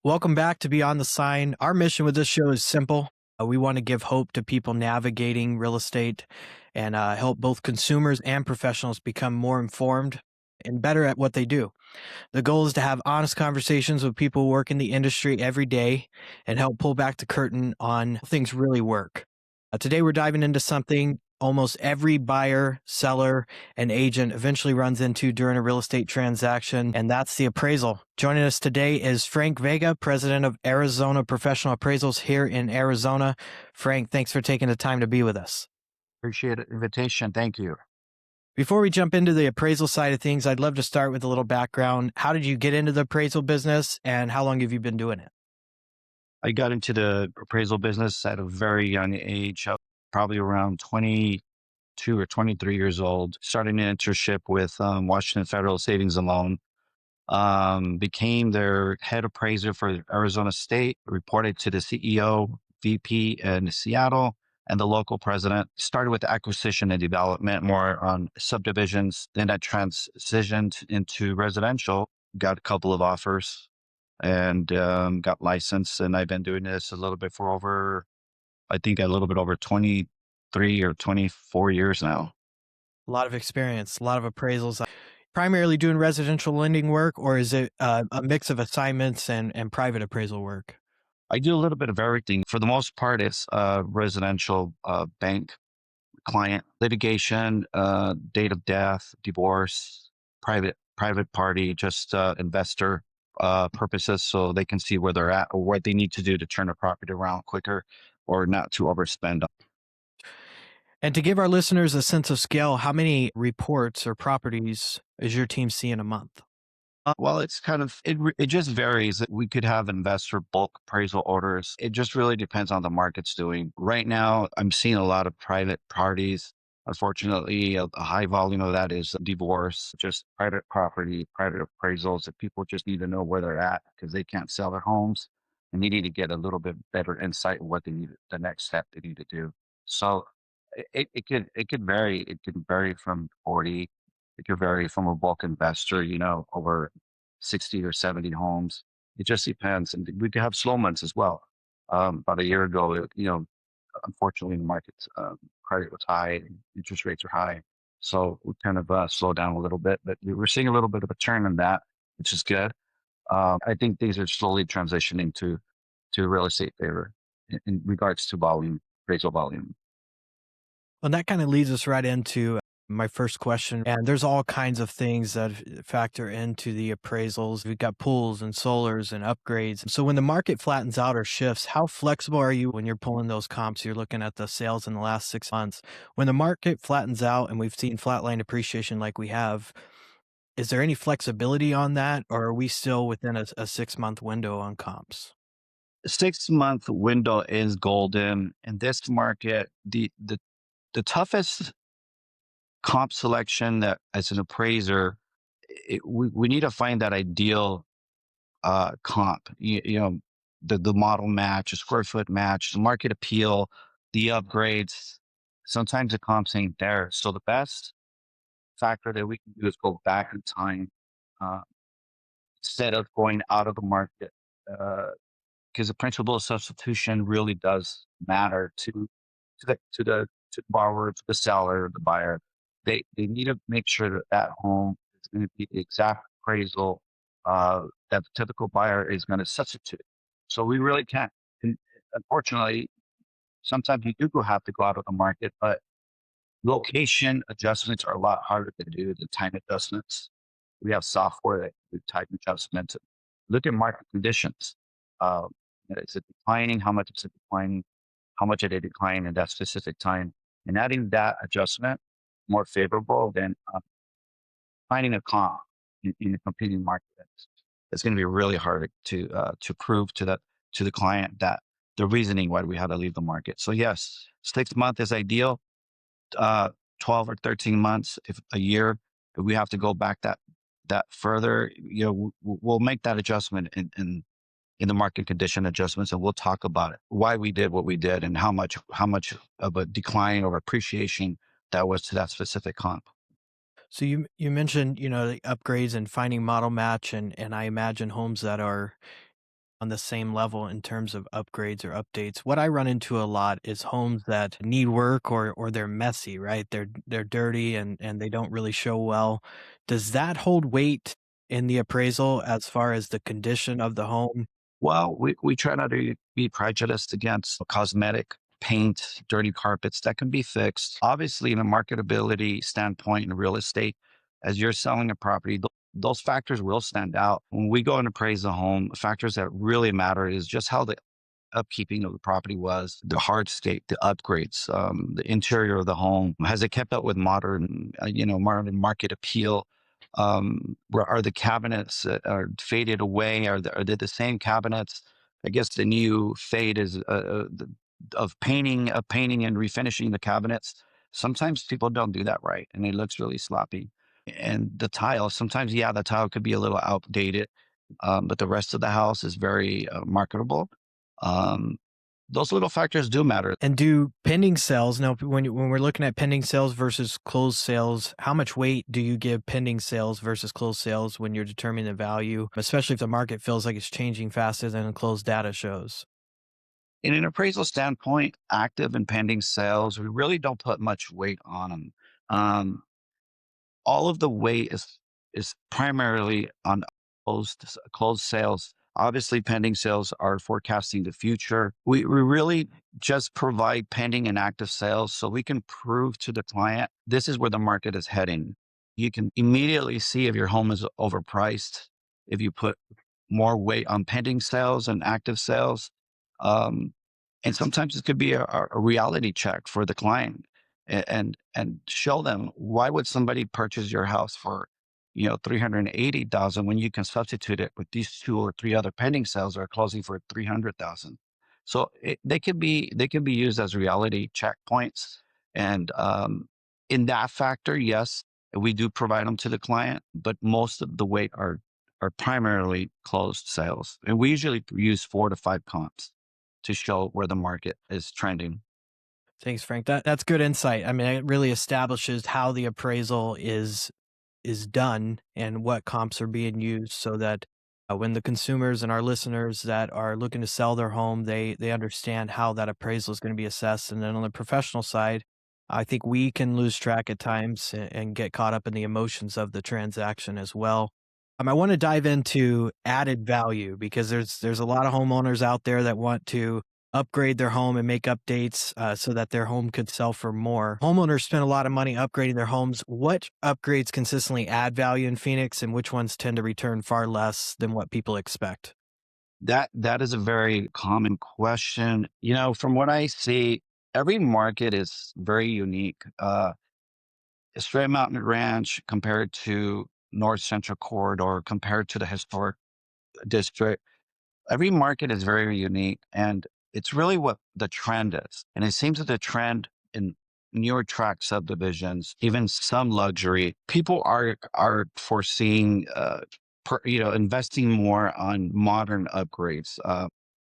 Welcome back to Beyond the Sign. Our mission with this show is simple. We want to give hope to people navigating real estate and help both consumers and professionals become more informed and better at what they do. The goal is to have honest conversations with people who work in the industry every day and help pull back the curtain on how things really work. Today, we're diving into something almost every buyer, seller, and agent eventually runs into during a real estate transaction, and that's the appraisal. Joining us today is Frank Vega, president of Arizona Professional Appraisals here in Arizona. Frank, thanks for taking the time to be with us. Appreciate the invitation. Thank you. Before we jump into the appraisal side of things, I'd love to start with a little background. How did you get into the appraisal business, and how long have you been doing it? I got into the appraisal business at a very young age, probably around 22 or 23 years old. Started an internship with Washington Federal Savings and Loan. Became their head appraiser for Arizona State, reported to the CEO, VP in Seattle, and the local president. Started with acquisition and development, more on subdivisions. Then I transitioned into residential, got a couple of offers, and got licensed. And I've been doing this a little bit for I think a little bit over 23 or 24 years now. A lot of experience, a lot of appraisals. Primarily doing residential lending work, or is it a mix of assignments and private appraisal work? I do a little bit of everything. For the most part, it's residential bank client litigation, date of death, divorce, private party, just investor purposes, so they can see where they're at or what they need to do to turn a property around quicker or not to overspend. And to give our listeners a sense of scale, how many reports or properties is your team seeing a month? Well, it's kind of it just varies. We could have investor bulk appraisal orders. It just really depends on the market's doing. Right now, I'm seeing a lot of private parties. Unfortunately, a high volume of that is divorce, just private property, private appraisals that people just need to know where they're at because they can't sell their homes and they need to get a little bit better insight of what they need, the next step they need to do. So it could vary. It can vary from 40. It could vary from a bulk investor, over 60 or 70 homes. It just depends. And we could have slow months as well. About a year ago, unfortunately, the market's credit was high, and interest rates are high. So we kind of slowed down a little bit, but we're seeing a little bit of a turn in that, which is good. I think these are slowly transitioning to real estate favor in regards to volume, appraisal volume. Well, that kind of leads us right into my first question. And there's all kinds of things that factor into the appraisals. We've got pools and solars and upgrades. So when the market flattens out or shifts, how flexible are you when you're pulling those comps? You're looking at the sales in the last 6 months. When the market flattens out and we've seen flatline appreciation like we have, is there any flexibility on that, or are we still within a 6 month window on comps? 6 month window is golden in this market. The toughest comp selection that as an appraiser, we need to find that ideal comp. The model match, the square foot match, the market appeal, the upgrades. Sometimes the comps ain't there. So the best factor that we can do is go back in time uh, instead of going out of the market. Because the principle of substitution really does matter to the borrower, to the seller, the buyer. They need to make sure that that home is going to be the exact appraisal that the typical buyer is going to substitute. So we really can't. And unfortunately, sometimes you do have to go out of the market, but location adjustments are a lot harder to do than time adjustments. We have software that do time adjustments. Look at market conditions. Uh, is it declining? How much is it declining? How much did it decline in that specific time? And adding that adjustment more favorable than finding a comp in a competing market. It's going to be really hard to prove to the client that the reasoning why we had to leave the market. So yes, 6 month is ideal. Uh, 12 or 13 months, if a year, if we have to go back that further, we'll make that adjustment in the market condition adjustments, and we'll talk about it, why we did what we did, and how much of a decline or appreciation that was to that specific comp. So you mentioned, the upgrades and finding model match, and I imagine homes that are on the same level in terms of upgrades or updates. What I run into a lot is homes that need work or they're messy, right? They're dirty and they don't really show well. Does that hold weight in the appraisal as far as the condition of the home? Well, we try not to be prejudiced against cosmetic paint, dirty carpets that can be fixed. Obviously, in a marketability standpoint in real estate, as you're selling a property, those factors will stand out. When we go and appraise a home, factors that really matter is just how the upkeeping of the property was, the hardscape, the upgrades, the interior of the home. Has it kept up with modern, modern market appeal? Are the cabinets are faded away? Are they the same cabinets? I guess the new fade is of painting and refinishing the cabinets. Sometimes people don't do that right, and it looks really sloppy. And the tile, sometimes, yeah, the tile could be a little outdated, but the rest of the house is very marketable. Um, those little factors do matter. And do pending sales now when we're looking at pending sales versus closed sales, how much weight do you give pending sales versus closed sales when you're determining the value, especially if the market feels like it's changing faster than the closed data shows? In an appraisal standpoint, active and pending sales, we really don't put much weight on them. Um, all of the weight is primarily on closed sales. Obviously, pending sales are forecasting the future. We really just provide pending and active sales so we can prove to the client this is where the market is heading. You can immediately see if your home is overpriced if you put more weight on pending sales and active sales. Um, and sometimes it could be a reality check for the client and show them why would somebody purchase your house for 380,000 when you can substitute it with these two or three other pending sales that are closing for 300,000. So they can be used as reality checkpoints. And in that factor, yes, we do provide them to the client, but most of the weight are primarily closed sales, and we usually use 4 to 5 comps to show where the market is trending. Thanks, Frank. That's good insight. I mean, it really establishes how the appraisal is done and what comps are being used so that when the consumers and our listeners that are looking to sell their home, they understand how that appraisal is going to be assessed. And then on the professional side, I think we can lose track at times and get caught up in the emotions of the transaction as well. I want to dive into added value because there's a lot of homeowners out there that want to upgrade their home and make updates so that their home could sell for more. Homeowners spend a lot of money upgrading their homes. What upgrades consistently add value in Phoenix, and which ones tend to return far less than what people expect? That is a very common question. From what I see, every market is very unique. Straight Mountain Ranch compared to North Central Corridor, compared to the historic district, every market is very unique, and it's really what the trend is. And it seems that the trend in newer tract subdivisions, even some luxury, people are foreseeing, investing more on modern upgrades.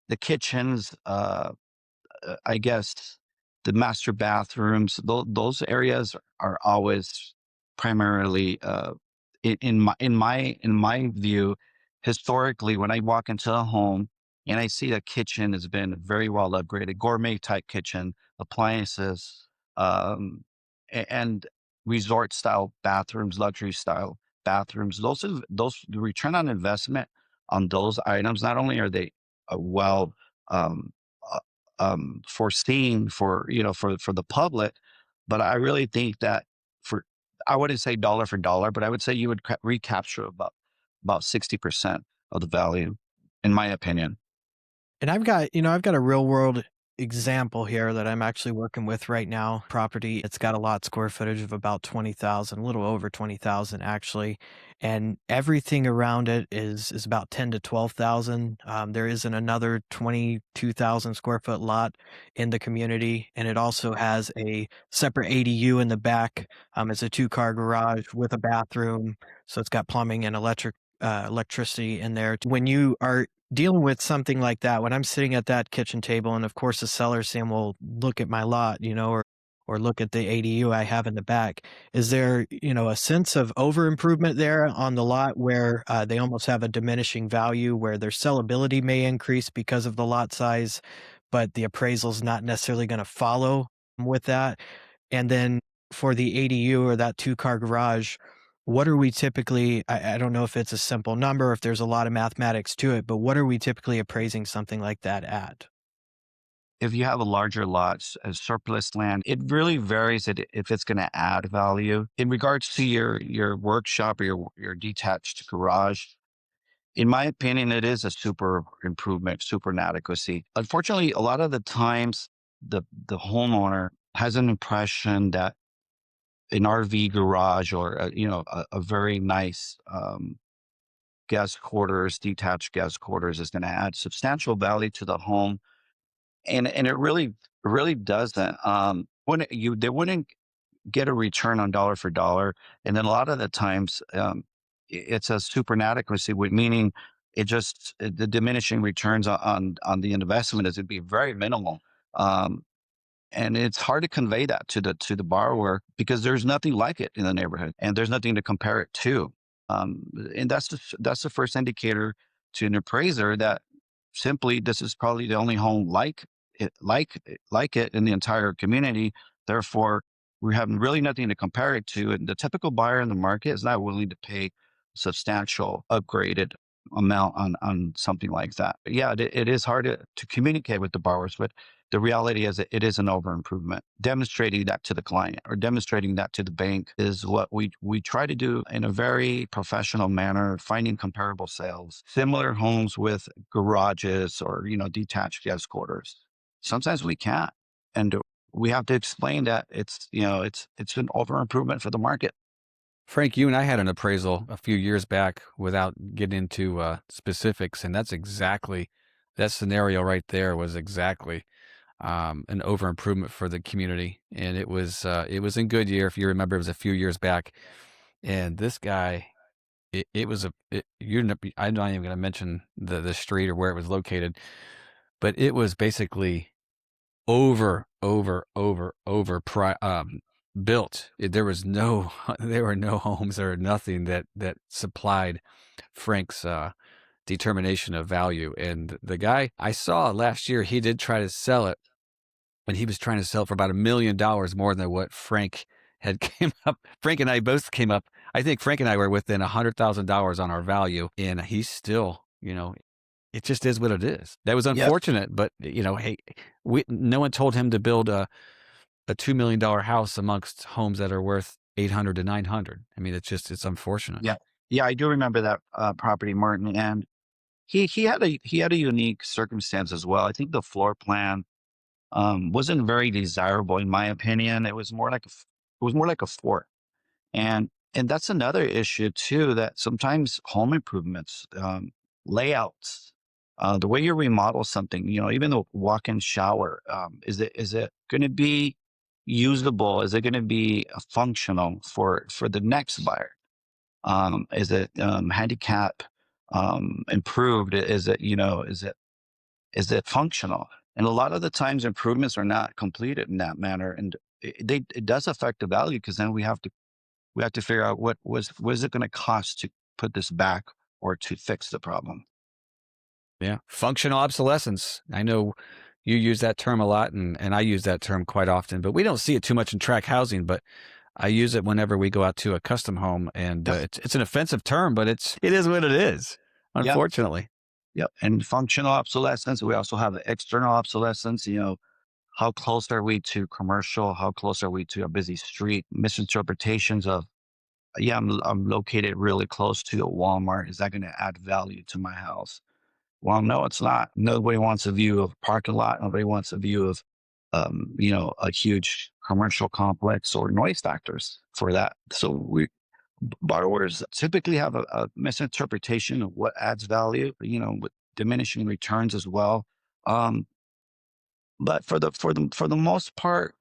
The kitchens, I guess the master bathrooms, those areas are always primarily in my view, historically, when I walk into a home and I see the kitchen has been very well upgraded, gourmet type kitchen, appliances, um, and resort style bathrooms, luxury style bathrooms. The return on investment on those items, not only are they well um, uh, foreseen for the public, but I really think that for I wouldn't say dollar for dollar, but I would say you would recapture about 60% of the value, in my opinion. And I've got a real world example here that I'm actually working with right now. Property, it's got a lot square footage of about 20,000, a little over 20,000 actually. And everything around it is about 10 to 12,000. There isn't another 22,000 square foot lot in the community. And it also has a separate ADU in the back. It's a 2-car garage with a bathroom. So it's got plumbing and electricity in there. When you are dealing with something like that, when I'm sitting at that kitchen table and of course the seller's saying, "Well, look at my lot," or look at the ADU I have in the back. Is there, a sense of over improvement there on the lot where they almost have a diminishing value where their sellability may increase because of the lot size, but the appraisal's not necessarily going to follow with that? And then for the ADU or that two-car garage, what are we typically, I don't know if it's a simple number, if there's a lot of mathematics to it, but what are we typically appraising something like that at? If you have a larger lots as surplus land, it really varies if it's going to add value. In regards to your workshop or your detached garage, in my opinion, it is a super improvement, super inadequacy. Unfortunately, a lot of the times the homeowner has an impression that an RV garage or a very nice guest quarters, detached guest quarters is going to add substantial value to the home, and it really doesn't. When you they wouldn't get a return on dollar for dollar, and then a lot of the times it's a super inadequacy, meaning the diminishing returns on the investment is it'd be very minimal. Um, and it's hard to convey that to the borrower because there's nothing like it in the neighborhood and there's nothing to compare it to. And that's the first indicator to an appraiser that simply this is probably the only home like it in the entire community. Therefore, we have really nothing to compare it to, and the typical buyer in the market is not willing to pay substantial upgraded amount on something like that. But yeah, it is hard to communicate with the borrowers, but the reality is that it is an over improvement. Demonstrating that to the client or demonstrating that to the bank is what we try to do in a very professional manner, finding comparable sales, similar homes with garages or, detached guest quarters. Sometimes we can't. And we have to explain that it's an over improvement for the market. Frank, you and I had an appraisal a few years back without getting into specifics, and that's exactly that scenario right there was exactly an over improvement for the community, and it was in Goodyear. If you remember, it was a few years back, and this guy, it was I'm not even going to mention the street or where it was located, but it was basically built. There was no, there were no homes or nothing that supplied Frank's determination of value. And the guy I saw last year, he did try to sell it, and he was trying to sell it for about $1 million more than what Frank had came up. Frank and I both came up. I think Frank and I were within $100,000 on our value, and he's still, it just is what it is. That was Yep. unfortunate, but hey, no one told him to build a $2 million house amongst homes that are worth 800 to 900. I mean, it's unfortunate. Yeah. Yeah, I do remember that property, Martin, and he had a unique circumstance as well. I think the floor plan wasn't very desirable in my opinion. It was more like a fort, and that's another issue too. That sometimes home improvements, layouts, the way you remodel something, even the walk-in shower, is it going to be usable? Is it going to be functional for the next buyer? Is it handicap improved? Is it functional? And a lot of the times improvements are not completed in that manner. And it does affect the value because then we have to figure out what is it going to cost to put this back or to fix the problem. Yeah. Functional obsolescence. I know you use that term a lot, and I use that term quite often, but we don't see it too much in track housing, but I use it whenever we go out to a custom home, and Yep. it's an offensive term, but it is what it is, Yep. unfortunately. Yep. And functional obsolescence. We also have the external obsolescence. How close are we to commercial? How close are we to a busy street? Misinterpretations of, yeah, I'm located really close to a Walmart. Is that going to add value to my house? Well, no, it's not. Nobody wants a view of parking lot. Nobody wants a view of, a huge commercial complex or noise factors for that. So borrowers typically have a misinterpretation of what adds value, with diminishing returns as well. Um, but for the most part,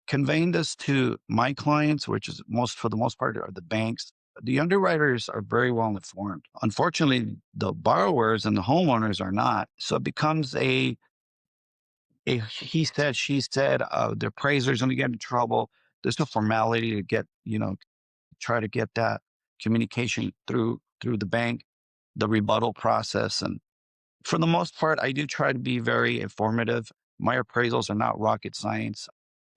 conveying this to my clients, which is for the most part are the banks, the underwriters are very well informed. Unfortunately, the borrowers and the homeowners are not. So it becomes he said, she said, the appraiser's going to get in trouble. There's no formality to get, try to get that communication through the bank, the rebuttal process. And for the most part, I do try to be very informative. My appraisals are not rocket science.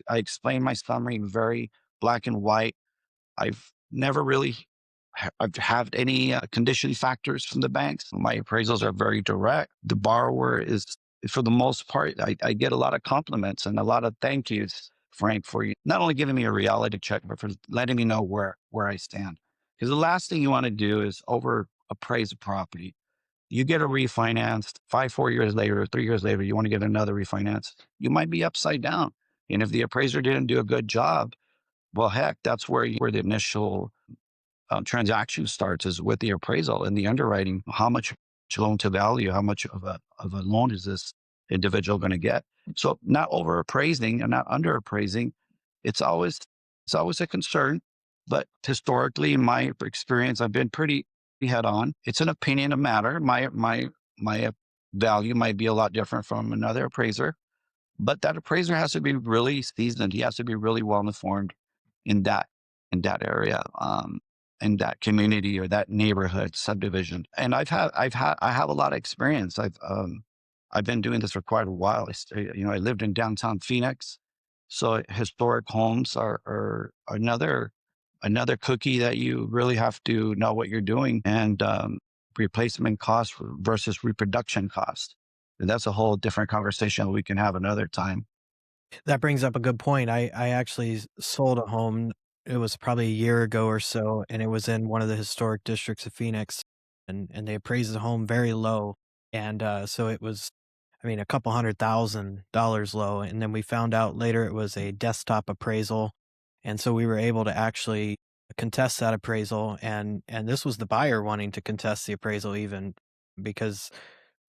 I explain my summary very black and white. I've never really I've had any condition factors from the banks. My appraisals are very direct. The borrower is, for the most part, I get a lot of compliments and a lot of thank yous, Frank, for you not only giving me a reality check, but for letting me know where I stand. Because the last thing you want to do is over appraise a property. You get a refinance 4 years later, 3 years later, you want to get another refinance. You might be upside down. And if the appraiser didn't do a good job, well, heck, that's where the initial transaction starts, is with the appraisal and the underwriting. How much loan to value, how much of a loan is this individual going to get? So not over appraising and not under appraising. It's always, it's always a concern, but historically, in my experience, I've been pretty head on. It's an opinion, a matter. My value might be a lot different from another appraiser, but that appraiser has to be really seasoned. He has to be really well informed in that area, in that community or that neighborhood subdivision. And I have a lot of experience. I've been doing this for quite a while. I lived in downtown Phoenix, so historic homes are another cookie that you really have to know what you're doing, and replacement cost versus reproduction cost. And that's a whole different conversation we can have another time. That brings up a good point. I actually sold a home. It was probably a year ago or so, and it was in one of the historic districts of Phoenix, and they appraised the home very low, and so it was, I mean, a couple $100,000 low, and then we found out later it was a desktop appraisal, and so we were able to actually contest that appraisal, and this was the buyer wanting to contest the appraisal even because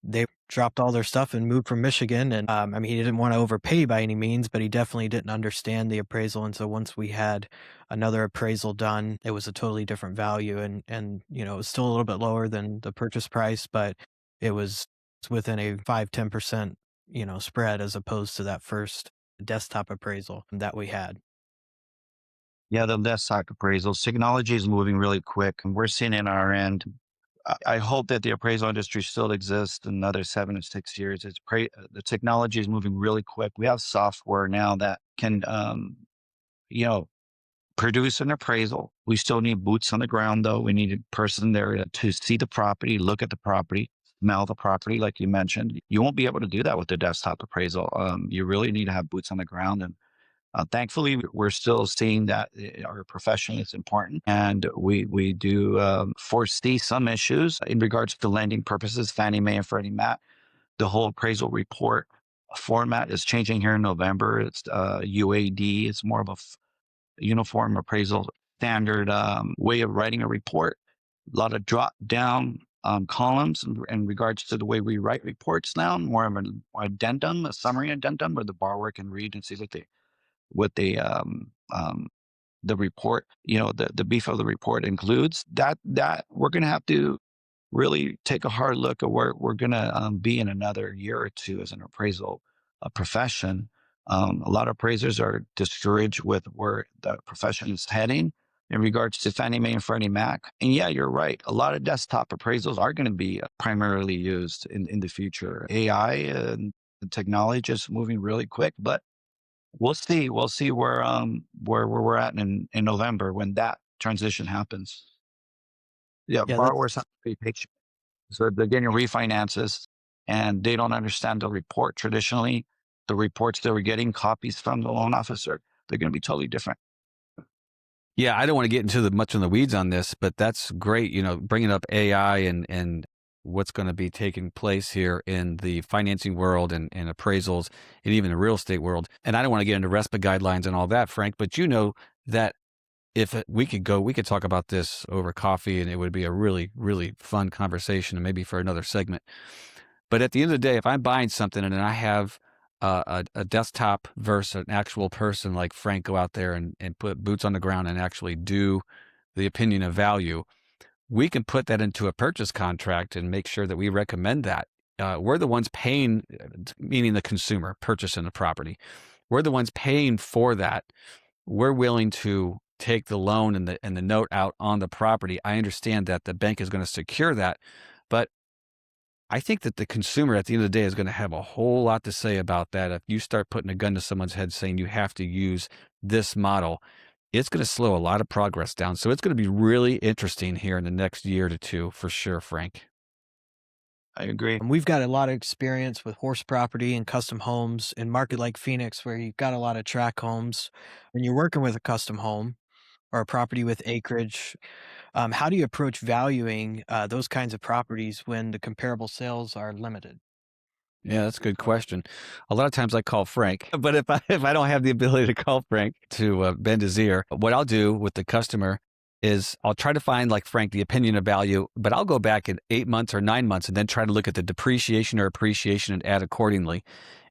they dropped all their stuff and moved from Michigan. And I mean, he didn't want to overpay by any means, but he definitely didn't understand the appraisal. And so once we had another appraisal done, it was a totally different value. And it was still a little bit lower than the purchase price, but it was within a 5-10% spread as opposed to that first desktop appraisal that we had. Yeah, the desktop appraisals. Technology is moving really quick, and we're seeing it on our end. I hope that the appraisal industry still exists in another 7 to 6 years. The technology is moving really quick. We have software now that can, you know, produce an appraisal. We still need boots on the ground, though. We need a person there to see the property, look at the property, smell the property, like you mentioned. You won't be able to do that with the desktop appraisal. You really need to have boots on the ground, and thankfully, we're still seeing that our profession is important, and we do foresee some issues in regards to lending purposes, Fannie Mae and Freddie Mac. The whole appraisal report format is changing here in November. It's UAD. It's more of uniform appraisal standard way of writing a report. A lot of drop down columns in regards to the way we write reports now. More of an addendum, a summary addendum, where the borrower can read and see what the report, the beef of the report includes. That we're going to have to really take a hard look at where we're going to be in another year or two as an appraisal profession. A lot of appraisers are discouraged with where the profession is heading in regards to Fannie Mae and Freddie Mac. And yeah, you're right. A lot of desktop appraisals are going to be primarily used in the future. AI and the technology is moving really quick, but we'll see. We'll see where we're at in November when that transition happens. Yeah, Yeah, that's borrowers have to be patient. So they're getting refinances, and they don't understand the report. Traditionally, the reports they were getting copies from the loan officer, they're going to be totally different. Yeah, I don't want to get into much in the weeds on this, but that's great. Bringing up AI and what's going to be taking place here in the financing world and appraisals and even the real estate world. And I don't want to get into RESPA guidelines and all that, Frank, but that if we could talk about this over coffee, and it would be a really, really fun conversation, and maybe for another segment. But at the end of the day, if I'm buying something and I have a desktop versus an actual person like Frank go out there and put boots on the ground and actually do the opinion of value, we can put that into a purchase contract and make sure that we recommend that we're the ones paying, meaning the consumer purchasing the property. We're the ones paying for that. We're willing to take the loan and the note out on the property. I understand that the bank is going to secure that, but I think that the consumer at the end of the day is going to have a whole lot to say about that. If you start putting a gun to someone's head saying you have to use this model, it's going to slow a lot of progress down. So it's going to be really interesting here in the next year to two for sure, Frank. I agree. And we've got a lot of experience with horse property and custom homes in market like Phoenix, where you've got a lot of track homes. When you're working with a custom home or a property with acreage, how do you approach valuing those kinds of properties when the comparable sales are limited? Yeah, that's a good question. A lot of times I call Frank, but if I don't have the ability to call Frank to bend his ear, what I'll do with the customer is I'll try to find, like Frank, the opinion of value, but I'll go back in 8 months or 9 months and then try to look at the depreciation or appreciation and add accordingly.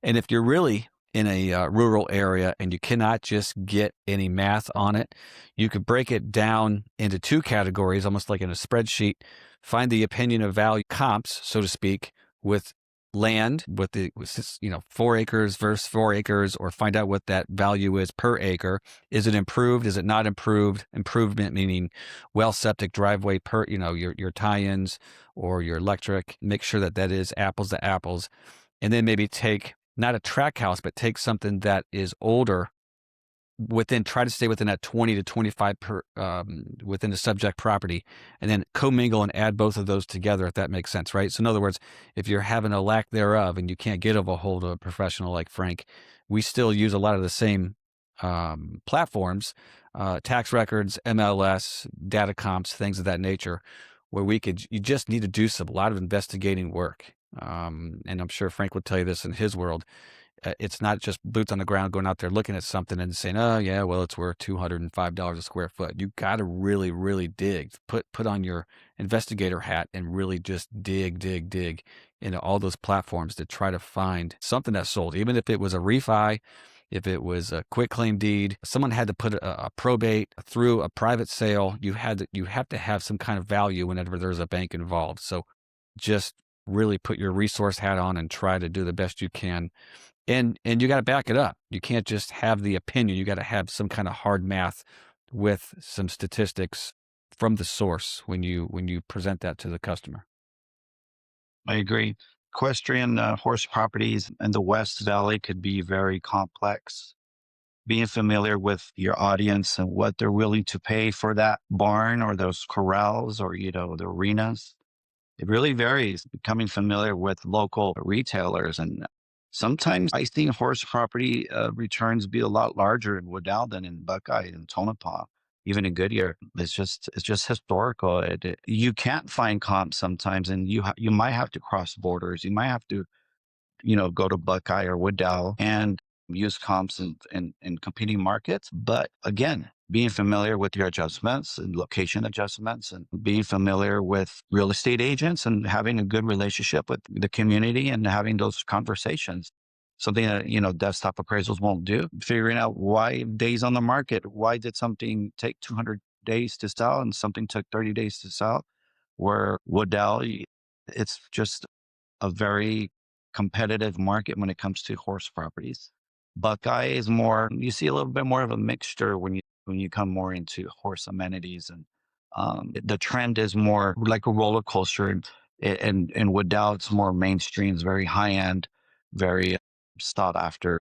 And if you're really in a rural area and you cannot just get any math on it, you could break it down into two categories, almost like in a spreadsheet. Find the opinion of value comps, so to speak, with land with 4 acres versus 4 acres, or find out what that value is per acre. Is it improved? Is it not improved? Improvement meaning well septic driveway per, your tie-ins or your electric. Make sure that that is apples to apples. And then maybe take not a track house, but take something that is older try to stay within that 20 to 25 within the subject property, and then commingle and add both of those together, if that makes sense, right? So in other words, if you're having a lack thereof and you can't get a hold of a professional like Frank, we still use a lot of the same platforms, tax records, MLS, data comps, things of that nature, where you just need to do a lot of investigating work. And I'm sure Frank would tell you this in his world. It's not just boots on the ground going out there looking at something and saying, oh yeah, well, it's worth $205 a square foot. You got to really, really dig, put on your investigator hat and really just dig into all those platforms to try to find something that sold. Even if it was a refi, if it was a quick claim deed, someone had to put a probate through a private sale. You have to have some kind of value whenever there's a bank involved. So just really put your resource hat on and try to do the best you can. And you got to back it up. You can't just have the opinion. You got to have some kind of hard math with some statistics from the source when you present that to the customer. I agree. Equestrian horse properties in the West Valley could be very complex. Being familiar with your audience and what they're willing to pay for that barn or those corrals or, the arenas, it really varies. Becoming familiar with local retailers, and sometimes I see horse property returns be a lot larger in Woodall than in Buckeye and Tonopah, even in Goodyear. It's just historical. You can't find comps sometimes, and you might have to cross borders. You might have to go to Buckeye or Woodall and use comps in competing markets. But again, being familiar with your adjustments and location adjustments and being familiar with real estate agents and having a good relationship with the community and having those conversations. Something that, desktop appraisals won't do. Figuring out why days on the market, why did something take 200 days to sell and something took 30 days to sell? Where Woodell, it's just a very competitive market when it comes to horse properties. Buckeye is more, you see a little bit more of a mixture when you come more into horse amenities, and the trend is more like a roller coaster. And Woodell, it's more mainstream, it's very high end, very sought after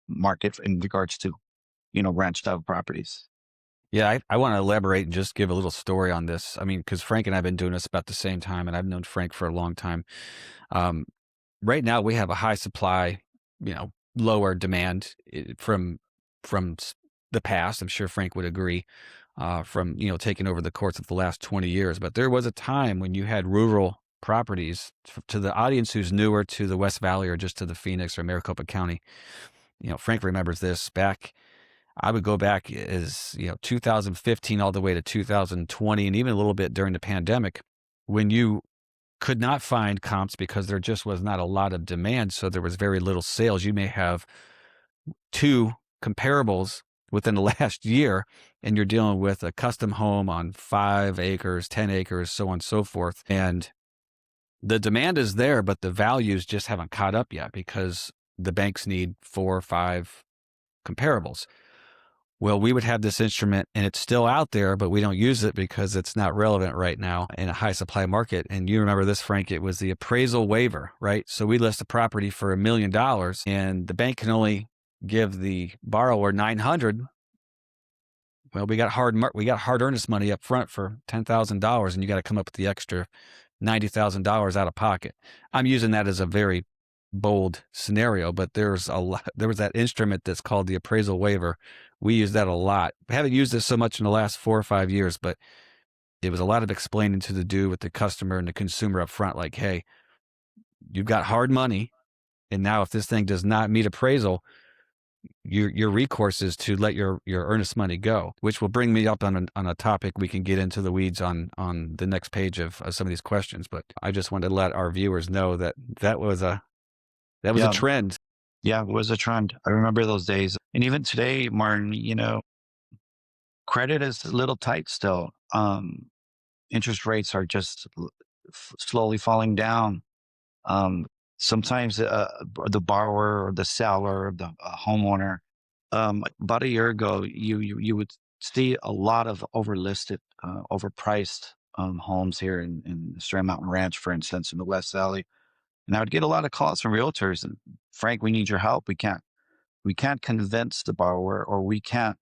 market in regards to ranch style properties. Yeah, I want to elaborate and just give a little story on this. I mean, because Frank and I have been doing this about the same time, and I've known Frank for a long time. Um, right now, we have a high supply, lower demand from the past. I'm sure Frank would agree. From taking over the course of the last 20 years, but there was a time when you had rural properties. To the audience who's newer to the West Valley or just to the Phoenix or Maricopa County, Frank remembers this back. I would go back as 2015 all the way to 2020, and even a little bit during the pandemic, when you could not find comps because there just was not a lot of demand. So there was very little sales. You may have 2 comparables within the last year, and you're dealing with a custom home on 5 acres, 10 acres, so on and so forth. And The demand is there, but the values just haven't caught up yet because the banks need 4 or 5 comparables. Well, we would have this instrument and it's still out there, but we don't use it because it's not relevant right now in a high supply market. And you remember this, Frank, it was the appraisal waiver, right? So we list a property for $1 million and the bank can only give the borrower 900. Well, we got hard earnest money up front for $10,000 and you got to come up with the extra $90,000 out of pocket. I'm using that as a very bold scenario, but there was that instrument that's called the appraisal waiver. We use that a lot. We haven't used this so much in the last 4 or 5 years, but it was a lot of explaining to the do with the customer and the consumer up front, like, hey, you've got hard money. And now if this thing does not meet appraisal, your recourse is to let your earnest money go, which will bring me up on a topic we can get into the weeds on the next page of some of these questions. But I just wanted to let our viewers know that was a trend. Yeah, it was a trend. I remember those days. And even today, Martin, credit is a little tight still. Interest rates are just slowly falling down. Sometimes the borrower or the seller or the homeowner, about a year ago, you would see a lot of overlisted, overpriced homes here in Strand Mountain Ranch, for instance, in the West Valley. And I would get a lot of calls from realtors and, Frank, we need your help. We can't convince the borrower, or we can't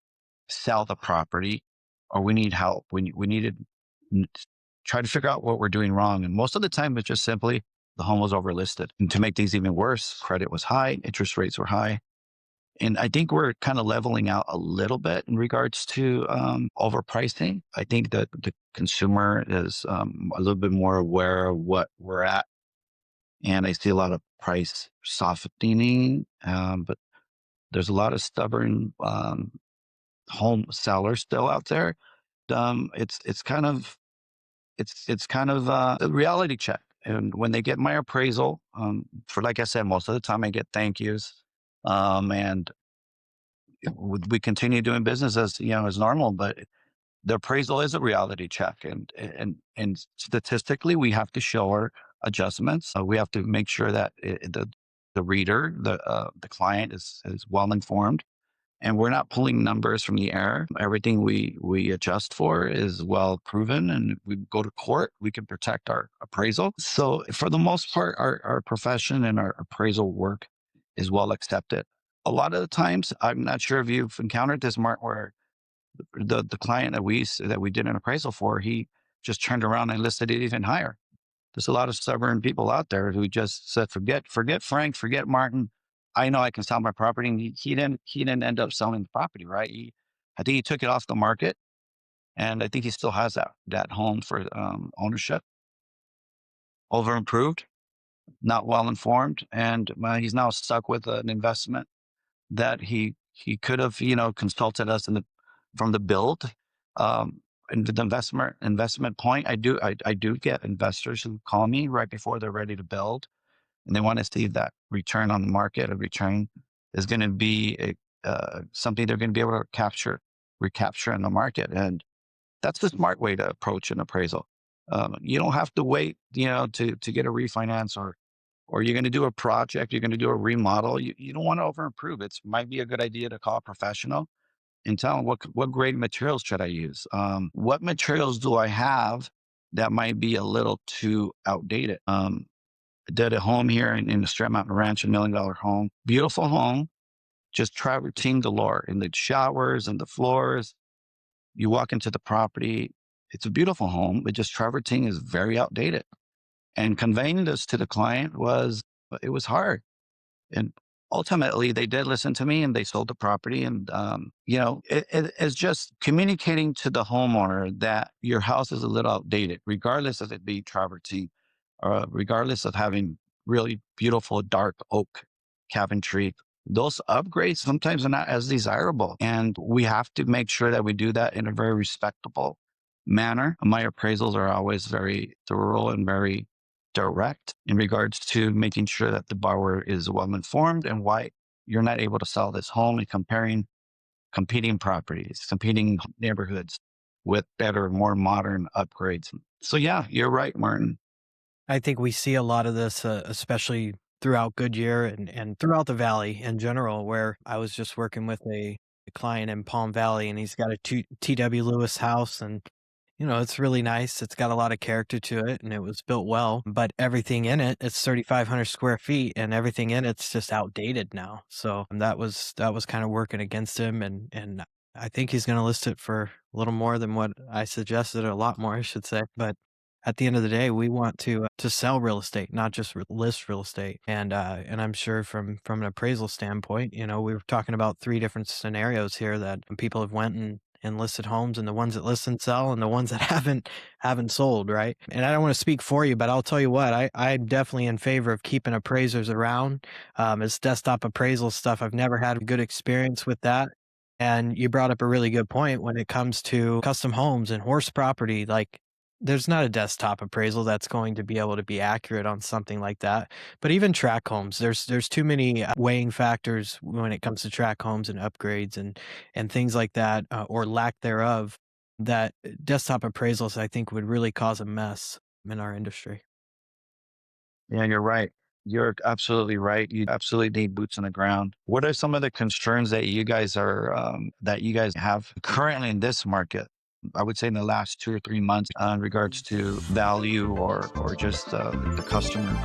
sell the property, or we need help. We need to try to figure out what we're doing wrong. And most of the time, it's just simply the home was overlisted. And to make things even worse, credit was high, interest rates were high. And I think we're kind of leveling out a little bit in regards to overpricing. I think that the consumer is a little bit more aware of what we're at. And I see a lot of price softening, but there's a lot of stubborn home sellers still out there. It's kind of a reality check. And when they get my appraisal, for, like I said, most of the time I get thank yous, and we continue doing business as normal. But the appraisal is a reality check, and statistically, we have to show our adjustments. We have to make sure that the reader, the client, is well informed. And we're not pulling numbers from the air. Everything we adjust for is well proven, and we go to court, we can protect our appraisal. So for the most part, our profession and our appraisal work is well accepted. A lot of the times, I'm not sure if you've encountered this, Mark, where the client that we did an appraisal for, he just turned around and listed it even higher. There's a lot of stubborn people out there who just said, forget Frank, forget Martin. I know I can sell my property. And he didn't end up selling the property, right? I think he took it off the market, and I think he still has that home for ownership. Over improved, not well informed, and he's now stuck with an investment that he could have consulted us from the build. And the investment point, I do get investors who call me right before they're ready to build, and they want to see that return on the market. A return is going to be something they're going to be able to recapture in the market, and that's the smart way to approach an appraisal. You don't have to wait, to get a refinance, or you're going to do a project, you're going to do a remodel. You don't want to over improve. It might be a good idea to call a professional and tell them what grade materials should I use? What materials do I have that might be a little too outdated? I did a home here in the Strand Mountain Ranch, $1 million home, beautiful home, just travertine galore in the showers and the floors. You walk into the property, it's a beautiful home, but just travertine is very outdated. And conveying this to the client was hard. And ultimately, they did listen to me and they sold the property. And, it's just communicating to the homeowner that your house is a little outdated, regardless of it being travertine, or regardless of having really beautiful dark oak cabinetry. Those upgrades sometimes are not as desirable. And we have to make sure that we do that in a very respectable manner. My appraisals are always very thorough and very direct in regards to making sure that the borrower is well informed and why you're not able to sell this home, and comparing competing properties, competing neighborhoods with better, more modern upgrades. So yeah, you're right, Martin. I think we see a lot of this, especially throughout Goodyear and throughout the valley in general, where I was just working with a client in Palm Valley, and he's got a TW Lewis house, and it's really nice. It's got a lot of character to it, and it was built well, but everything in it, it's 3,500 square feet, and everything in it's just outdated now. So that was kind of working against him, and I think he's going to list it for a little more than what I suggested, a lot more, I should say. But at the end of the day, we want to sell real estate, not just list real estate. And I'm sure from an appraisal standpoint, we were talking about three different scenarios here that people have went and listed homes, and the ones that list and sell, and the ones that haven't sold, right? And I don't want to speak for you, but I'll tell you what, I'm definitely in favor of keeping appraisers around. It's desktop appraisal stuff. I've never had a good experience with that. And you brought up a really good point when it comes to custom homes and horse property. Like, there's not a desktop appraisal that's going to be able to be accurate on something like that. But even track homes, there's too many weighing factors when it comes to track homes and upgrades and things like that, or lack thereof, that desktop appraisals, I think, would really cause a mess in our industry. Yeah, you're right. You're absolutely right. You absolutely need boots on the ground. What are some of the concerns that you guys have currently in this market? I would say in the last 2 or 3 months, in regards to value or just the customer.